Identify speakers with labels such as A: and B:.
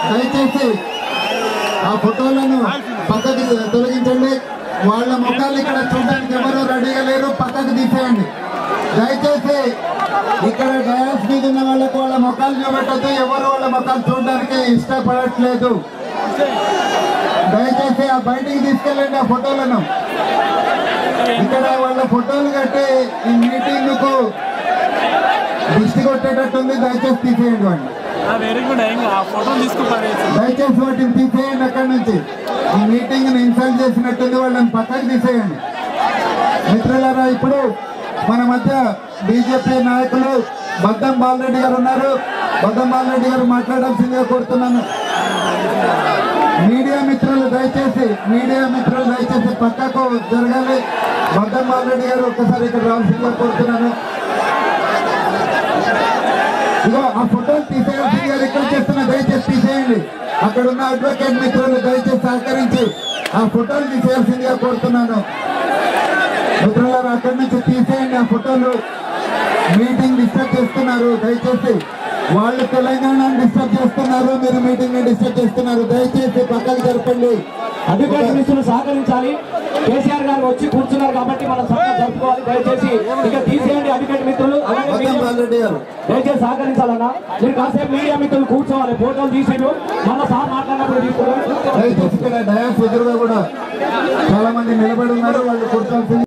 A: దయచేసి ఆ ఫోటోలను పక్కకి తొలగించండి. వాళ్ళ ముఖాలు ఇక్కడ చూడడానికి ఎవరు రెడీగా లేరు, పక్కకు తీసేయండి. దయచేసి ఇక్కడ డయాస్ మీద ఉన్న వాళ్ళకు వాళ్ళ ముఖాలు చూపెట్టద్దు, ఎవరు వాళ్ళ ముఖాలు చూడడానికి ఇష్టపడట్లేదు. దయచేసి ఆ బయటికి తీసుకెళ్ళండి ఆ ఫోటోలను. ఇక్కడ వాళ్ళ ఫోటోలు కట్టి ఈ మీటింగ్ కు దిష్టి కొట్టేటట్టుంది. దయచేసి తీసేయండి వాడిని, దయచేసి వాటిని తీసేయండి. అక్కడి నుంచి ఈ మీటింగ్ ని ఇన్సల్ట్ చేసినట్టుంది, వాళ్ళని పక్కకి తీసేయండి. మిత్రులారా, ఇప్పుడు మన మధ్య బీజేపీ నాయకులు బద్దం బాలరెడ్డి గారు ఉన్నారు. బద్దం బాలరెడ్డి గారు మాట్లాడాల్సిందిగా కోరుతున్నాను. మీడియా మిత్రులు దయచేసి పక్కకు జరగాలి. బద్దం బాలరెడ్డి గారు ఒక్కసారి ఇక్కడ రావాల్సిందిగా కోరుతున్నాను. ఇగో ఆ ఫోటోలు తీసేయాల్సిందిగా రిక్వెస్ట్ చేస్తున్నా, దయచేసి తీసేయండి. అక్కడ ఉన్న అడ్వకేట్ మిత్రులు దయచేసి సహకరించి ఆ ఫోటోలు తీసేయాల్సిందిగా కోరుతున్నాను. మిత్రులారా, అక్కడి నుంచి తీసేయండి ఆ ఫోటోలు. మీటింగ్ డిస్టర్బ్ చేస్తున్నారు. దయచేసి వాళ్ళు తెలంగాణను డిస్టర్బ్ చేస్తున్నారు, మీరు మీటింగ్ ని డిస్టర్బ్ చేస్తున్నారు. దయచేసి పక్కకు జరపండి.
B: అడ్వకేట్ మిత్రులు సహకరించాలి. కేసీఆర్ గారు వచ్చి కూర్చున్నారు కాబట్టి మనం సభ జరుపుకోవాలి. దయచేసి ఇక తీసేయండి అడ్వకేట్ మిత్రులు. దయచేసి సహకరించాలన్నా. మీరు కాసేపు మీడియా మిత్రులు కూర్చోవాలి. ఫోటోలు తీసేడు మళ్ళీ సార్ మాట్లాడినప్పుడు తీసుకున్నారు.
A: దయచేసి ఇక్కడ డయాస్ ఎదురుగా కూడా చాలా మంది నిలబడి ఉన్నారు, వాళ్ళు కూర్చోవాల్సింది.